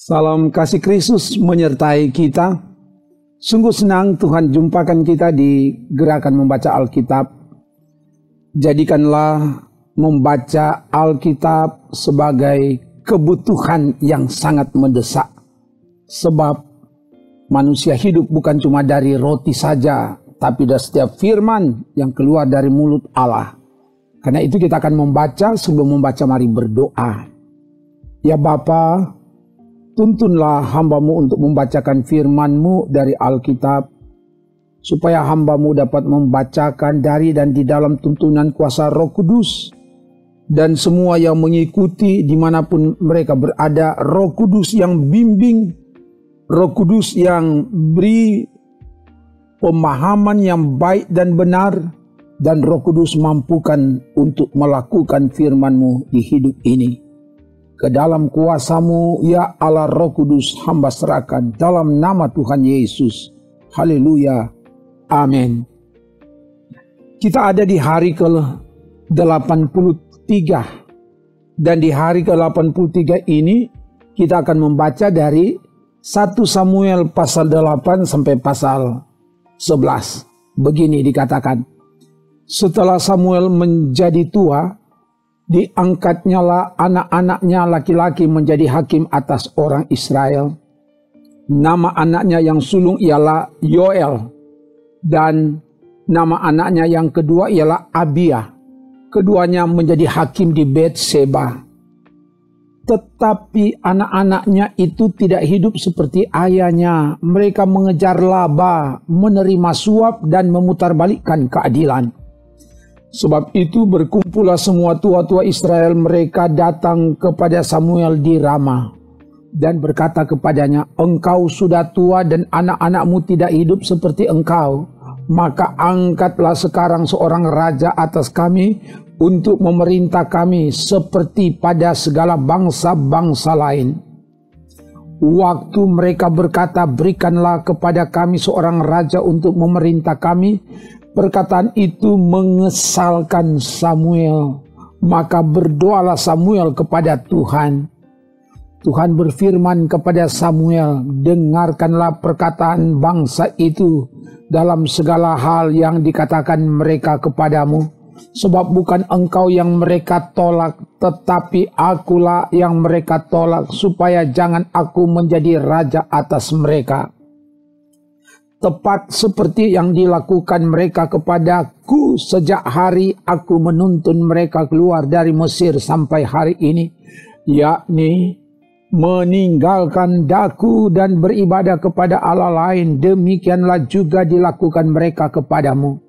Salam kasih Kristus menyertai kita. Sungguh senang Tuhan jumpakan kita di gerakan membaca Alkitab. Jadikanlah membaca Alkitab sebagai kebutuhan yang sangat mendesak. Sebab manusia hidup bukan cuma dari roti saja, tapi dari setiap firman yang keluar dari mulut Allah. Karena itu kita akan membaca. Sebelum membaca mari berdoa. Ya Bapa, tuntunlah hamba-Mu untuk membacakan firman-Mu dari Alkitab, supaya hamba-Mu dapat membacakan dari dan di dalam tuntunan kuasa Roh Kudus, dan semua yang mengikuti dimanapun mereka berada, Roh Kudus yang bimbing, Roh Kudus yang beri pemahaman yang baik dan benar, dan Roh Kudus mampukan untuk melakukan firman-Mu di hidup ini. Ke dalam kuasa-Mu, ya Allah Roh Kudus, hamba serahkan dalam nama Tuhan Yesus. Haleluya. Amin. Kita ada di hari ke-83. Dan di hari ke-83 ini, kita akan membaca dari 1 Samuel pasal 8 sampai pasal 11. Begini dikatakan. Setelah Samuel menjadi tua, diangkatnyalah anak-anaknya laki-laki menjadi hakim atas orang Israel. Nama anaknya yang sulung ialah Yoel, dan nama anaknya yang kedua ialah Abia. Keduanya menjadi hakim di Bet-Sheba. Tetapi anak-anaknya itu tidak hidup seperti ayahnya. Mereka mengejar laba, menerima suap, dan memutarbalikkan keadilan. Sebab itu berkumpullah semua tua-tua Israel, mereka datang kepada Samuel di Rama dan berkata kepadanya, "Engkau sudah tua dan anak-anakmu tidak hidup seperti engkau. Maka angkatlah sekarang seorang raja atas kami untuk memerintah kami seperti pada segala bangsa-bangsa lain." Waktu mereka berkata, "Berikanlah kepada kami seorang raja untuk memerintah kami," perkataan itu mengesalkan Samuel. Maka berdoalah Samuel kepada Tuhan. Tuhan berfirman kepada Samuel, "Dengarkanlah perkataan bangsa itu dalam segala hal yang dikatakan mereka kepadamu. Sebab bukan engkau yang mereka tolak, tetapi akulah yang mereka tolak, supaya jangan aku menjadi raja atas mereka. Tepat seperti yang dilakukan mereka kepadaku sejak hari aku menuntun mereka keluar dari Mesir sampai hari ini, yakni meninggalkan daku dan beribadah kepada Allah lain. Demikianlah juga dilakukan mereka kepadamu.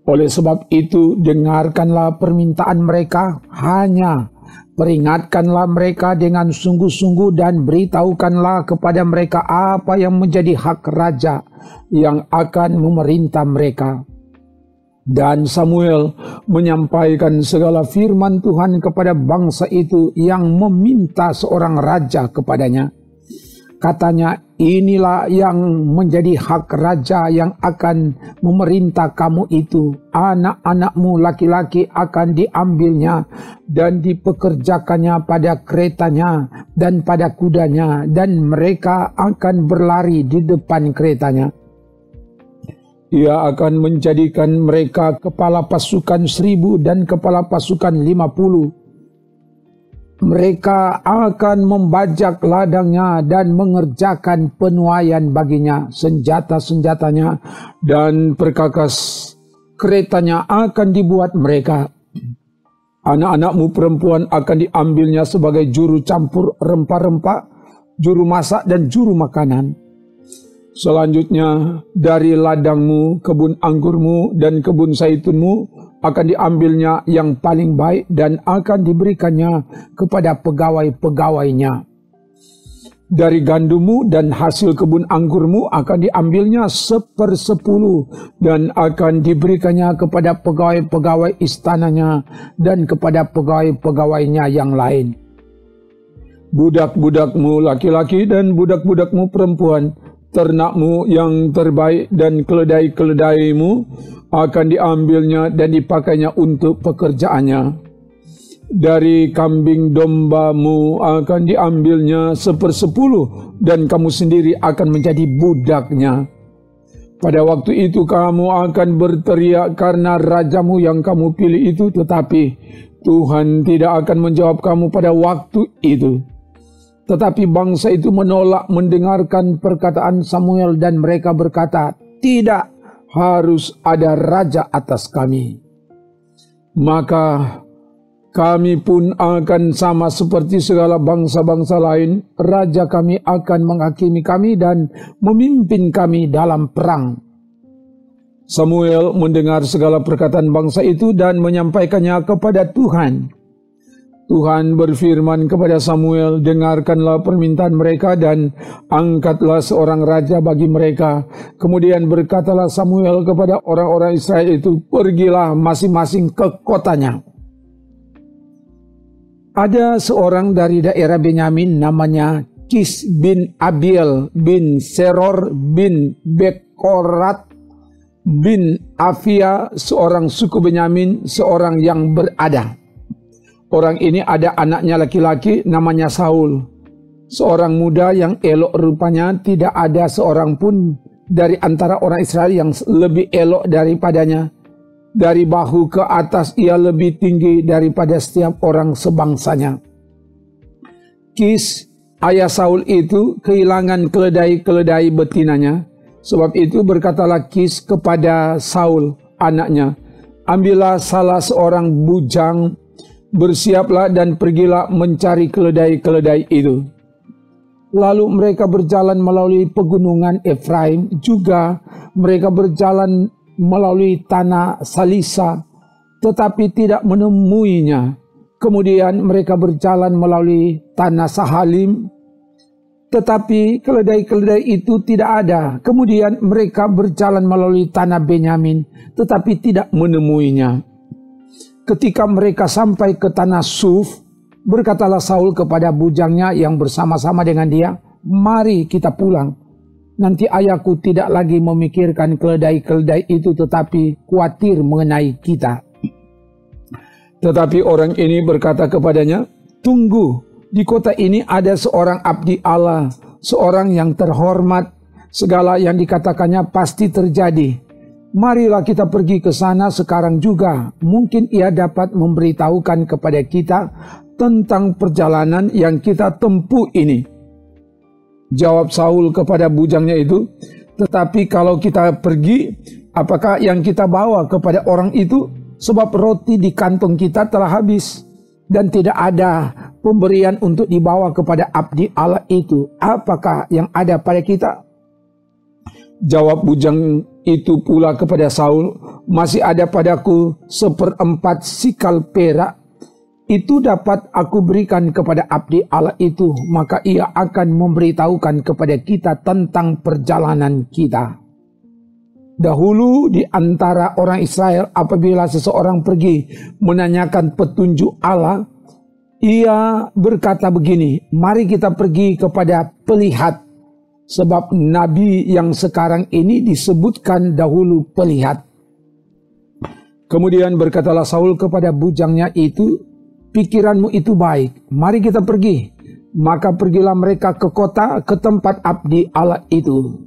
Oleh sebab itu, dengarkanlah permintaan mereka, hanya peringatkanlah mereka dengan sungguh-sungguh dan beritahukanlah kepada mereka apa yang menjadi hak raja yang akan memerintah mereka." Dan Samuel menyampaikan segala firman Tuhan kepada bangsa itu yang meminta seorang raja kepadanya. Katanya, "Inilah yang menjadi hak raja yang akan memerintah kamu itu. Anak-anakmu laki-laki akan diambilnya dan dipekerjakannya pada keretanya dan pada kudanya, dan mereka akan berlari di depan keretanya. Ia akan menjadikan mereka kepala pasukan 1.000 dan kepala pasukan 50. Mereka akan membajak ladangnya dan mengerjakan penuaian baginya. Senjata-senjatanya dan perkakas keretanya akan dibuat mereka. Anak-anakmu perempuan akan diambilnya sebagai juru campur rempah-rempah, juru masak dan juru makanan. Selanjutnya dari ladangmu, kebun anggurmu dan kebun zaitunmu akan diambilnya yang paling baik dan akan diberikannya kepada pegawai-pegawainya. Dari gandummu dan hasil kebun anggurmu akan diambilnya 1/10 dan akan diberikannya kepada pegawai-pegawai istananya dan kepada pegawai-pegawainya yang lain. Budak-budakmu laki-laki dan budak-budakmu perempuan ternakmu yang terbaik dan keledai-keledaimu akan diambilnya dan dipakainya untuk pekerjaannya. Dari kambing dombamu akan diambilnya 1/10 dan kamu sendiri akan menjadi budaknya. Pada waktu itu kamu akan berteriak karena rajamu yang kamu pilih itu, tetapi Tuhan tidak akan menjawab kamu pada waktu itu. Tetapi bangsa itu menolak mendengarkan perkataan Samuel dan mereka berkata, "Tidak, harus ada raja atas kami." Maka kami pun akan sama seperti segala bangsa-bangsa lain. Raja kami akan menghakimi kami dan memimpin kami dalam perang. Samuel mendengar segala perkataan bangsa itu dan menyampaikannya kepada Tuhan. Tuhan berfirman kepada Samuel, "Dengarkanlah permintaan mereka dan angkatlah seorang raja bagi mereka." Kemudian berkatalah Samuel kepada orang-orang Israel itu, "Pergilah masing-masing ke kotanya." Ada seorang dari daerah Benyamin namanya Kis bin Abiel bin Seror bin Bekorat bin Afia, seorang suku Benyamin, seorang yang berada. Orang ini ada anaknya laki-laki namanya Saul, seorang muda yang elok rupanya. Tidak ada seorang pun dari antara orang Israel yang lebih elok daripadanya. Dari bahu ke atas ia lebih tinggi daripada setiap orang sebangsanya. Kis, ayah Saul itu kehilangan keledai-keledai betinanya. Sebab itu berkatalah Kis kepada Saul anaknya, "Ambillah salah seorang bujang, bersiaplah dan pergilah mencari keledai-keledai itu." Lalu mereka berjalan melalui pegunungan Efraim, juga mereka berjalan melalui tanah Salisa, tetapi tidak menemuinya. Kemudian mereka berjalan melalui tanah Sahalim, tetapi keledai-keledai itu tidak ada. Kemudian mereka berjalan melalui tanah Benyamin, tetapi tidak menemuinya. Ketika mereka sampai ke tanah Suf, berkatalah Saul kepada bujangnya yang bersama-sama dengan dia, "Mari kita pulang. Nanti ayahku tidak lagi memikirkan keledai-keledai itu, tetapi khawatir mengenai kita." Tetapi orang ini berkata kepadanya, "Tunggu, di kota ini ada seorang abdi Allah, seorang yang terhormat. Segala yang dikatakannya pasti terjadi. Marilah kita pergi ke sana sekarang juga. Mungkin ia dapat memberitahukan kepada kita tentang perjalanan yang kita tempuh ini." Jawab Saul kepada bujangnya itu, "Tetapi kalau kita pergi, apakah yang kita bawa kepada orang itu? Sebab roti di kantong kita telah habis, dan tidak ada pemberian untuk dibawa kepada abdi Allah itu. Apakah yang ada pada kita?" Jawab bujang itu pula kepada Saul, "Masih ada padaku 1/4 sikal perak. Itu dapat aku berikan kepada abdi Allah itu, maka ia akan memberitahukan kepada kita tentang perjalanan kita." Dahulu di antara orang Israel, apabila seseorang pergi menanyakan petunjuk Allah, ia berkata begini, "Mari kita pergi kepada pelihat." Sebab nabi yang sekarang ini disebutkan dahulu pelihat. Kemudian berkatalah Saul kepada bujangnya itu, "Pikiranmu itu baik, mari kita pergi." Maka pergilah mereka ke kota, ke tempat abdi Allah itu.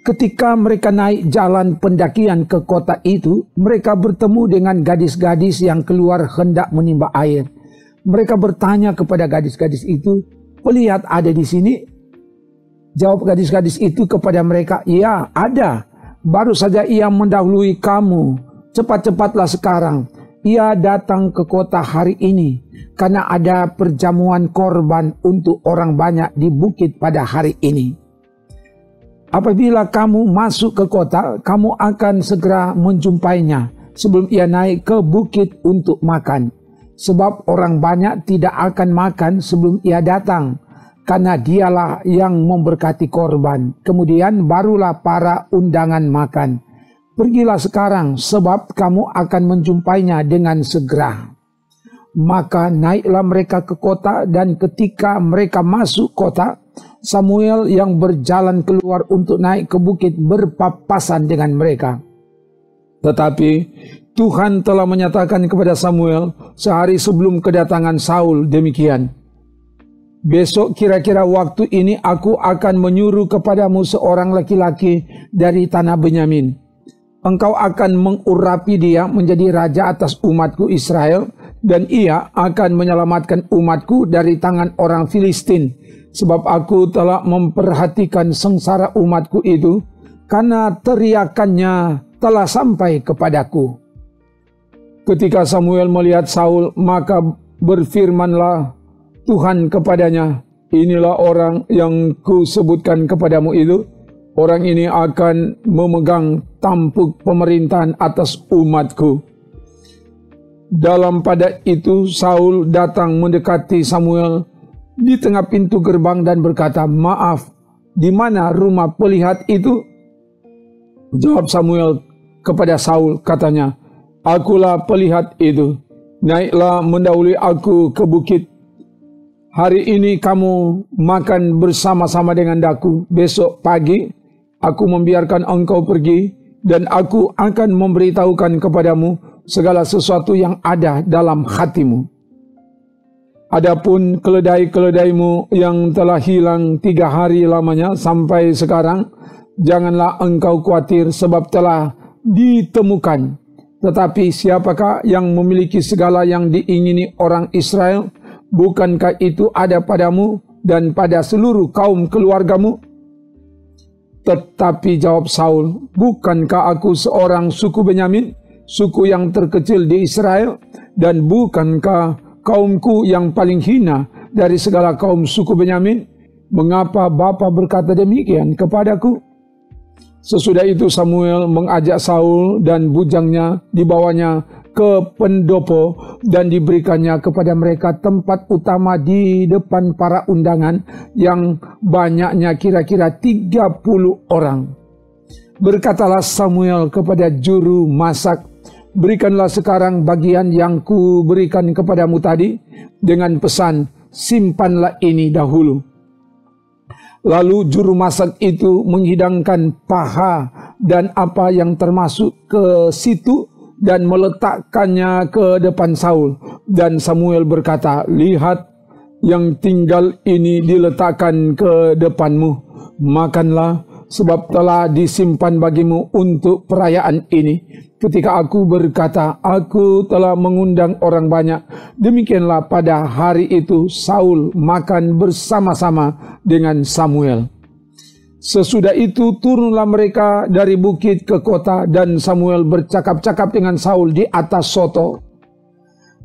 Ketika mereka naik jalan pendakian ke kota itu, mereka bertemu dengan gadis-gadis yang keluar hendak menimba air. Mereka bertanya kepada gadis-gadis itu, "Pelihat ada di sini?" Jawab gadis-gadis itu kepada mereka, "Ya, ada. Baru saja ia mendahului kamu. Cepat-cepatlah sekarang. Ia datang ke kota hari ini, karena ada perjamuan korban untuk orang banyak di bukit pada hari ini. Apabila kamu masuk ke kota, kamu akan segera menjumpainya sebelum ia naik ke bukit untuk makan. Sebab orang banyak tidak akan makan sebelum ia datang, karena dialah yang memberkati korban. Kemudian barulah para undangan makan. Pergilah sekarang, sebab kamu akan menjumpainya dengan segera." Maka naiklah mereka ke kota, dan ketika mereka masuk kota, Samuel yang berjalan keluar untuk naik ke bukit berpapasan dengan mereka. Tetapi Tuhan telah menyatakan kepada Samuel sehari sebelum kedatangan Saul demikian, "Besok kira-kira waktu ini aku akan menyuruh kepadamu seorang laki-laki dari tanah Benyamin. Engkau akan mengurapi dia menjadi raja atas umatku Israel, dan ia akan menyelamatkan umatku dari tangan orang Filistin. Sebab aku telah memperhatikan sengsara umatku itu, karena teriakannya telah sampai kepadaku." Ketika Samuel melihat Saul, maka berfirmanlah Tuhan kepadanya, "Inilah orang yang kusebutkan kepadamu itu. Orang ini akan memegang tampuk pemerintahan atas umatku." Dalam pada itu Saul datang mendekati Samuel di tengah pintu gerbang dan berkata, "Maaf, di mana rumah pelihat itu?" Jawab Samuel kepada Saul, katanya, "Akulah pelihat itu. Naiklah mendahului aku ke bukit. Hari ini kamu makan bersama-sama dengan daku. Besok pagi aku membiarkan engkau pergi, dan aku akan memberitahukan kepadamu segala sesuatu yang ada dalam hatimu. Adapun keledai-keledaimu yang telah hilang 3 hari lamanya sampai sekarang, janganlah engkau khawatir sebab telah ditemukan. Tetapi siapakah yang memiliki segala yang diingini orang Israel? Bukankah itu ada padamu dan pada seluruh kaum keluargamu?" Tetapi jawab Saul, "Bukankah aku seorang suku Benyamin, suku yang terkecil di Israel? Dan bukankah kaumku yang paling hina dari segala kaum suku Benyamin? Mengapa Bapa berkata demikian kepadaku?" Sesudah itu Samuel mengajak Saul dan bujangnya, dibawanya ke pendopo dan diberikannya kepada mereka tempat utama di depan para undangan yang banyaknya kira-kira 30 orang. Berkatalah Samuel kepada juru masak, "Berikanlah sekarang bagian yang ku berikan kepadamu tadi, dengan pesan, simpanlah ini dahulu." Lalu juru masak itu menghidangkan paha dan apa yang termasuk ke situ dan meletakkannya ke depan Saul. Dan Samuel berkata, "Lihat, yang tinggal ini diletakkan ke depanmu. Makanlah, sebab telah disimpan bagimu untuk perayaan ini. Ketika aku berkata, aku telah mengundang orang banyak, demikianlah pada hari itu Saul makan bersama-sama dengan Samuel. Sesudah itu turunlah mereka dari bukit ke kota, dan Samuel bercakap-cakap dengan Saul di atas soto.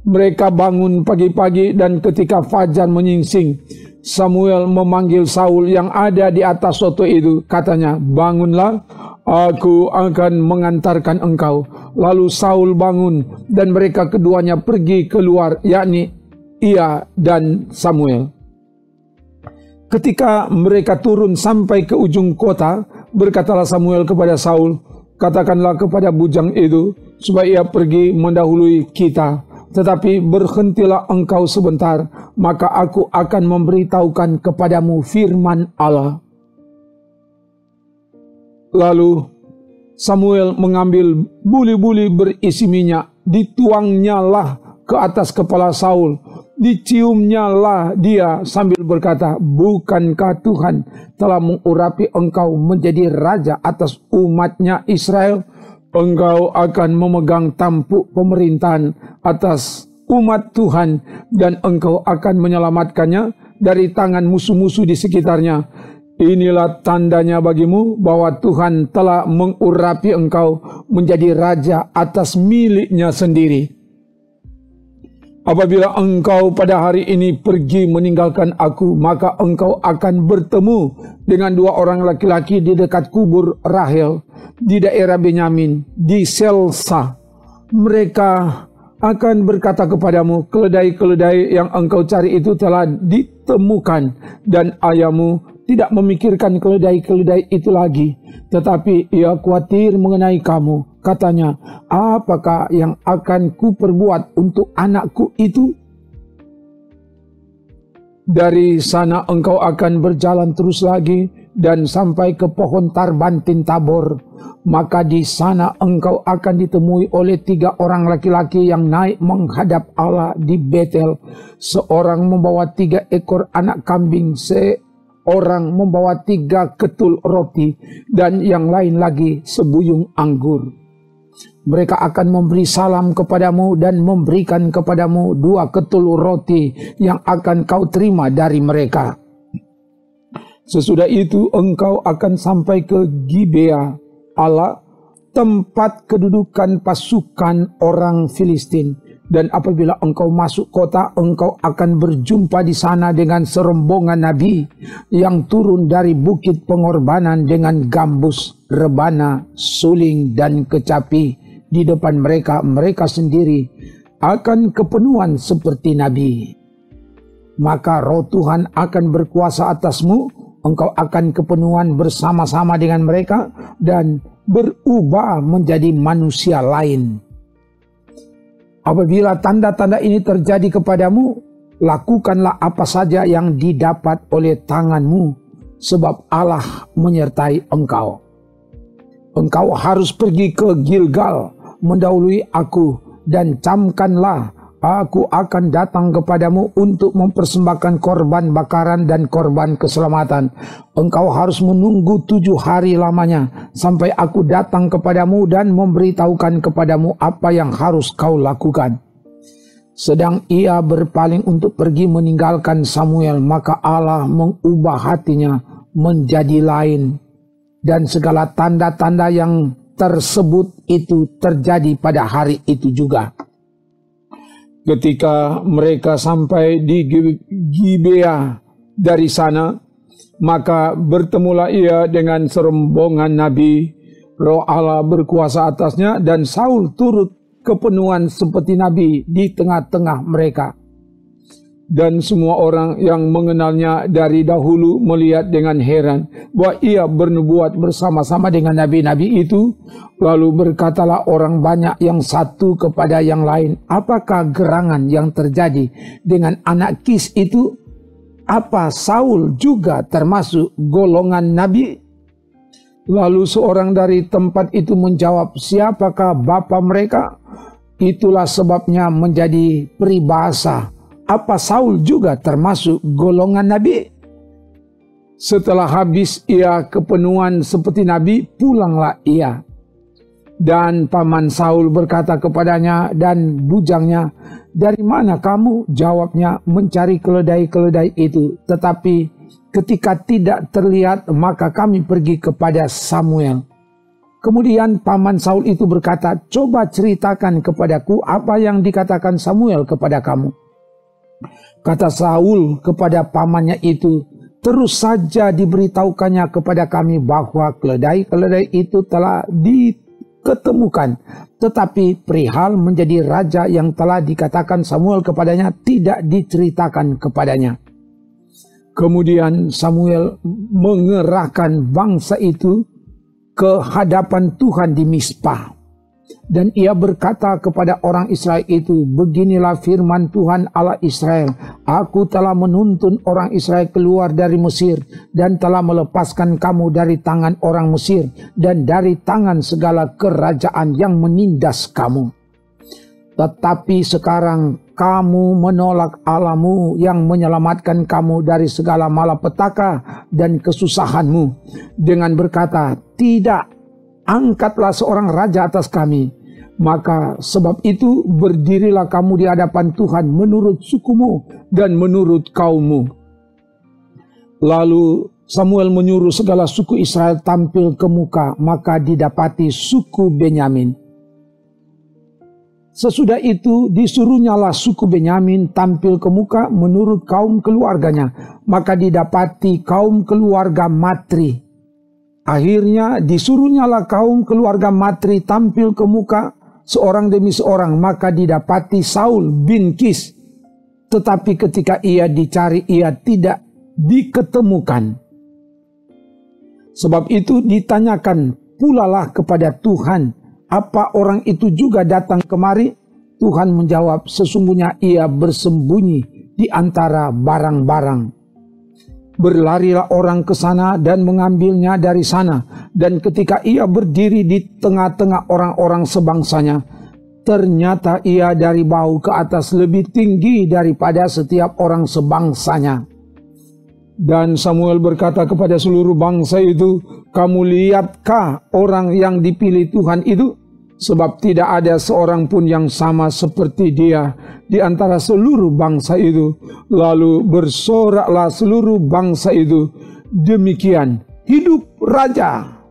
Mereka bangun pagi-pagi, dan ketika fajar menyingsing, Samuel memanggil Saul yang ada di atas soto itu. Katanya, "Bangunlah, aku akan mengantarkan engkau." Lalu Saul bangun, dan mereka keduanya pergi keluar, yakni ia dan Samuel. Ketika mereka turun sampai ke ujung kota, berkatalah Samuel kepada Saul, "Katakanlah kepada bujang itu, supaya ia pergi mendahului kita. Tetapi berhentilah engkau sebentar, maka aku akan memberitahukan kepadamu firman Allah." Lalu Samuel mengambil buli-buli berisi minyak, dituangnyalah ke atas kepala Saul, diciumnyalah dia sambil berkata, "Bukankah Tuhan telah mengurapi engkau menjadi raja atas umatnya Israel? Engkau akan memegang tampuk pemerintahan atas umat Tuhan, dan engkau akan menyelamatkannya dari tangan musuh-musuh di sekitarnya. Inilah tandanya bagimu bahwa Tuhan telah mengurapi engkau menjadi raja atas miliknya sendiri. Apabila engkau pada hari ini pergi meninggalkan aku, maka engkau akan bertemu dengan 2 orang laki-laki di dekat kubur Rahel di daerah Benyamin, di Selsa. Mereka akan berkata kepadamu, keledai-keledai yang engkau cari itu telah ditemukan, dan ayahmu tidak memikirkan keledai-keledai itu lagi, tetapi ia khawatir mengenai kamu. Katanya, apakah yang akan kuperbuat untuk anakku itu? Dari sana engkau akan berjalan terus lagi dan sampai ke pohon Tarbantin Tabor. Maka di sana engkau akan ditemui oleh 3 orang laki-laki yang naik menghadap Allah di Betel. Seorang membawa 3 ekor anak kambing, seorang membawa 3 ketul roti, dan yang lain lagi sebuyung anggur. Mereka akan memberi salam kepadamu dan memberikan kepadamu 2 ketul roti yang akan kau terima dari mereka. Sesudah itu engkau akan sampai ke Gibea Allah, tempat kedudukan pasukan orang Filistin. Dan apabila engkau masuk kota, engkau akan berjumpa di sana dengan serombongan nabi yang turun dari bukit pengorbanan dengan gambus, rebana, suling, dan kecapi. Di depan mereka, mereka sendiri akan kepenuhan seperti nabi. Maka roh Tuhan akan berkuasa atasmu. Engkau akan kepenuhan bersama-sama dengan mereka dan berubah menjadi manusia lain. Apabila tanda-tanda ini terjadi kepadamu, lakukanlah apa saja yang didapat oleh tanganmu, sebab Allah menyertai engkau. Engkau harus pergi ke Gilgal, mendahului aku, dan camkanlah, aku akan datang kepadamu untuk mempersembahkan korban bakaran dan korban keselamatan. Engkau harus menunggu 7 hari lamanya sampai aku datang kepadamu dan memberitahukan kepadamu apa yang harus kau lakukan. Sedang ia berpaling untuk pergi meninggalkan Samuel, maka Allah mengubah hatinya menjadi lain. Dan segala tanda-tanda yang tersebut itu terjadi pada hari itu juga. Ketika mereka sampai di Gibea dari sana, maka bertemulah ia dengan serombongan nabi. Roh Allah berkuasa atasnya dan Saul turut kepenuhan seperti nabi di tengah-tengah mereka. Dan semua orang yang mengenalnya dari dahulu melihat dengan heran bahwa ia bernubuat bersama-sama dengan nabi-nabi itu. Lalu berkatalah orang banyak yang satu kepada yang lain, apakah gerangan yang terjadi dengan anak Kis itu? Apa Saul juga termasuk golongan nabi? Lalu seorang dari tempat itu menjawab, siapakah bapa mereka? Itulah sebabnya menjadi peribahasa, apa Saul juga termasuk golongan nabi? Setelah habis ia kepenuhan seperti nabi, pulanglah ia. Dan paman Saul berkata kepadanya dan bujangnya, dari mana kamu? Jawabnya, mencari keledai-keledai itu. Tetapi ketika tidak terlihat, maka kami pergi kepada Samuel. Kemudian paman Saul itu berkata, coba ceritakan kepadaku apa yang dikatakan Samuel kepada kamu. Kata Saul kepada pamannya itu, terus saja diberitahukannya kepada kami bahwa keledai-keledai itu telah diketemukan. Tetapi perihal menjadi raja yang telah dikatakan Samuel kepadanya tidak diceritakan kepadanya. Kemudian Samuel mengerahkan bangsa itu ke hadapan Tuhan di Mizpah. Dan ia berkata kepada orang Israel itu, beginilah firman Tuhan Allah Israel, aku telah menuntun orang Israel keluar dari Mesir dan telah melepaskan kamu dari tangan orang Mesir dan dari tangan segala kerajaan yang menindas kamu. Tetapi sekarang kamu menolak Allahmu yang menyelamatkan kamu dari segala malapetaka dan kesusahanmu dengan berkata, tidak, angkatlah seorang raja atas kami. Maka sebab itu berdirilah kamu di hadapan Tuhan menurut sukumu dan menurut kaummu. Lalu Samuel menyuruh segala suku Israel tampil ke muka, maka didapati suku Benyamin. Sesudah itu disuruhnyalah suku Benyamin tampil ke muka menurut kaum keluarganya, maka didapati kaum keluarga Matri. Akhirnya disuruhnyalah kaum keluarga Matri tampil ke muka seorang demi seorang, maka didapati Saul bin Kis. Tetapi ketika ia dicari, ia tidak diketemukan. Sebab itu ditanyakan pulalah kepada Tuhan, apa orang itu juga datang kemari? Tuhan menjawab, sesungguhnya ia bersembunyi di antara barang-barang. Berlarilah orang ke sana dan mengambilnya dari sana. Dan ketika ia berdiri di tengah-tengah orang-orang sebangsanya, ternyata ia dari bahu ke atas lebih tinggi daripada setiap orang sebangsanya. Dan Samuel berkata kepada seluruh bangsa itu, "Kamu lihatkah orang yang dipilih Tuhan itu? Sebab tidak ada seorang pun yang sama seperti dia di antara seluruh bangsa itu." Lalu bersoraklah seluruh bangsa itu, "Demikian hidup raja."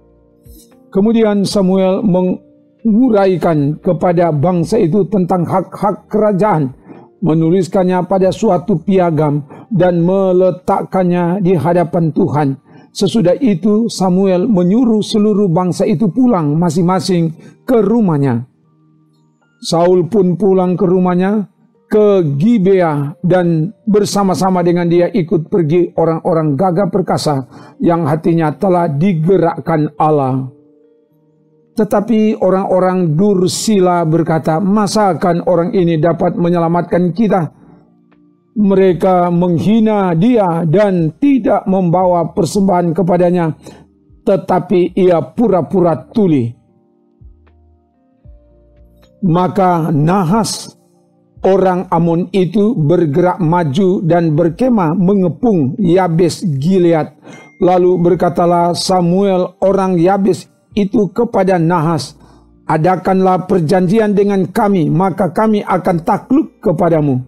Kemudian Samuel menguraikan kepada bangsa itu tentang hak-hak kerajaan, menuliskannya pada suatu piagam dan meletakkannya di hadapan Tuhan. Sesudah itu Samuel menyuruh seluruh bangsa itu pulang masing-masing ke rumahnya. Saul pun pulang ke rumahnya ke Gibea, dan bersama-sama dengan dia ikut pergi orang-orang gagah perkasa yang hatinya telah digerakkan Allah. Tetapi orang-orang Dursila berkata, "Masakan orang ini dapat menyelamatkan kita? Mereka menghina dia dan tidak membawa persembahan kepadanya, tetapi ia pura-pura tuli." Maka Nahas, orang Amon itu, bergerak maju dan berkemah mengepung Yabes Gilead. Lalu berkatalah Samuel orang Yabes itu kepada Nahas, "Adakanlah perjanjian dengan kami, maka kami akan takluk kepadamu."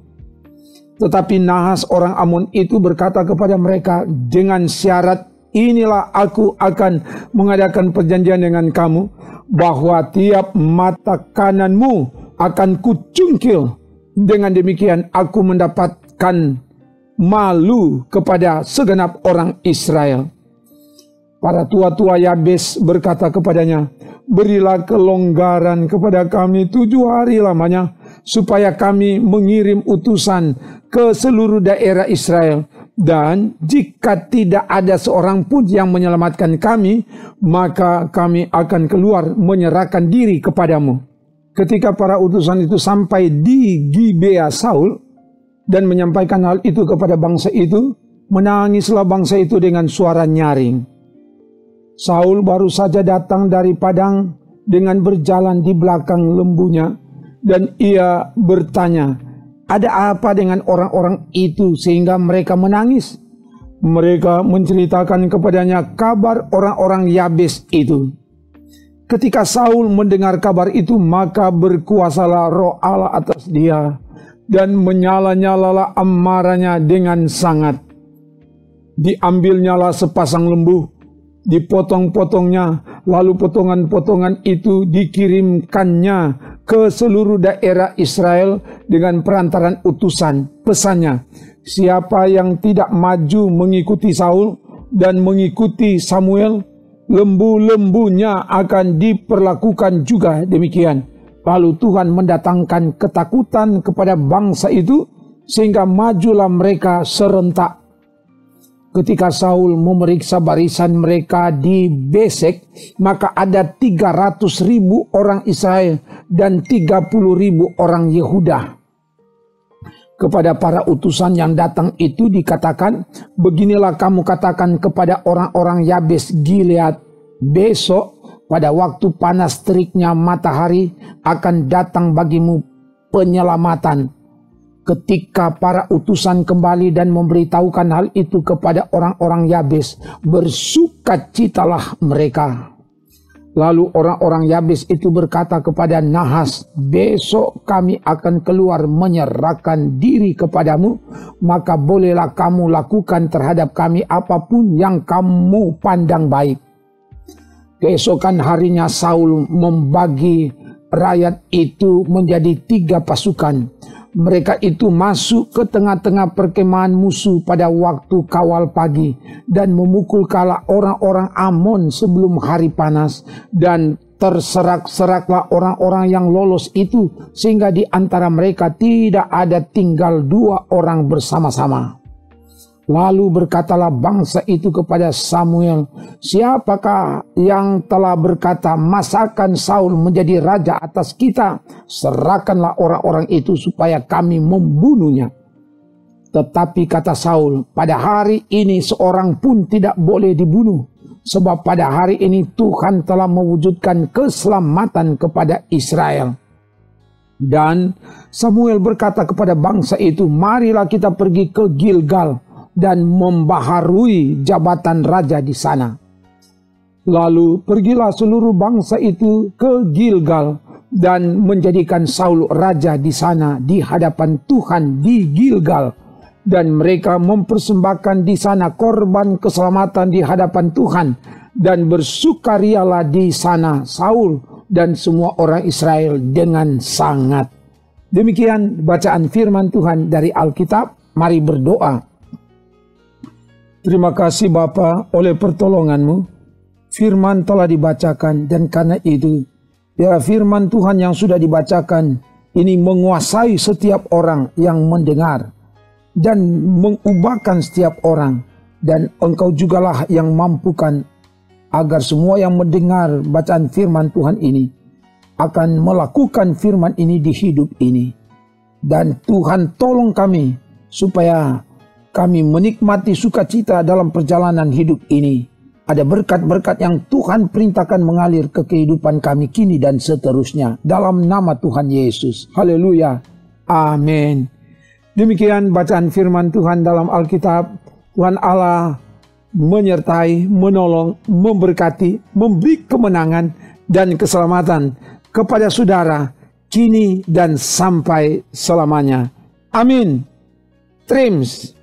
Tetapi Nahas orang Amon itu berkata kepada mereka, "Dengan syarat inilah aku akan mengadakan perjanjian dengan kamu, bahwa tiap mata kananmu akan kucungkil. Dengan demikian aku mendapatkan malu kepada segenap orang Israel." Para tua-tua Yabes berkata kepadanya, "Berilah kelonggaran kepada kami 7 hari lamanya, supaya kami mengirim utusan ke seluruh daerah Israel. Dan jika tidak ada seorang pun yang menyelamatkan kami, maka kami akan keluar menyerahkan diri kepadamu." Ketika para utusan itu sampai di Gibea Saul dan menyampaikan hal itu kepada bangsa itu, menangislah bangsa itu dengan suara nyaring. Saul baru saja datang dari padang dengan berjalan di belakang lembunya, dan ia bertanya, "Ada apa dengan orang-orang itu sehingga mereka menangis?" Mereka menceritakan kepadanya kabar orang-orang Yabes itu. Ketika Saul mendengar kabar itu, maka berkuasalah roh Allah atas dia, dan menyala-nyalalah amarahnya dengan sangat. Diambilnyalah sepasang lembu, dipotong-potongnya, lalu potongan-potongan itu dikirimkannya ke seluruh daerah Israel dengan perantaran utusan. Pesannya, siapa yang tidak maju mengikuti Saul dan mengikuti Samuel, lembu-lembunya akan diperlakukan juga demikian. Lalu Tuhan mendatangkan ketakutan kepada bangsa itu, sehingga majulah mereka serentak. Ketika Saul memeriksa barisan mereka di Besek, maka ada 300.000 orang Israel dan 30.000 orang Yehuda. Kepada para utusan yang datang itu dikatakan, "Beginilah kamu katakan kepada orang-orang Yabes Gilead, besok pada waktu panas teriknya matahari akan datang bagimu penyelamatan." Ketika para utusan kembali dan memberitahukan hal itu kepada orang-orang Yabes, bersukacitalah mereka. Lalu orang-orang Yabes itu berkata kepada Nahas, "Besok kami akan keluar menyerahkan diri kepadamu, maka bolehlah kamu lakukan terhadap kami apapun yang kamu pandang baik." Keesokan harinya Saul membagi rakyat itu menjadi 3 pasukan. Mereka itu masuk ke tengah-tengah perkemahan musuh pada waktu kawal pagi dan memukul kala orang-orang Amon sebelum hari panas, dan terserak-seraklah orang-orang yang lolos itu sehingga di antara mereka tidak ada tinggal 2 orang bersama-sama. Lalu berkatalah bangsa itu kepada Samuel, "Siapakah yang telah berkata, 'Masakan Saul menjadi raja atas kita?' Serahkanlah orang-orang itu supaya kami membunuhnya." Tetapi kata Saul, pada hari ini seorang pun tidak boleh dibunuh, sebab pada hari ini Tuhan telah mewujudkan keselamatan kepada Israel. Dan Samuel berkata kepada bangsa itu, marilah kita pergi ke Gilgal dan membaharui jabatan raja di sana. Lalu pergilah seluruh bangsa itu ke Gilgal dan menjadikan Saul raja di sana di hadapan Tuhan di Gilgal. Dan mereka mempersembahkan di sana korban keselamatan di hadapan Tuhan. Dan bersukarialah di sana Saul dan semua orang Israel dengan sangat. Demikian bacaan firman Tuhan dari Alkitab. Mari berdoa. Terima kasih Bapa oleh pertolongan-Mu. Firman telah dibacakan dan karena itu, ya firman Tuhan yang sudah dibacakan ini menguasai setiap orang yang mendengar. Dan mengubahkan setiap orang. Dan Engkau jugalah yang mampukan agar semua yang mendengar bacaan firman Tuhan ini akan melakukan firman ini di hidup ini. Dan Tuhan tolong kami supaya kami menikmati sukacita dalam perjalanan hidup ini. Ada berkat-berkat yang Tuhan perintahkan mengalir ke kehidupan kami kini dan seterusnya. Dalam nama Tuhan Yesus. Haleluya. Amin. Demikian bacaan firman Tuhan dalam Alkitab. Tuhan Allah menyertai, menolong, memberkati, memberi kemenangan dan keselamatan kepada saudara kini dan sampai selamanya. Amin. Trims.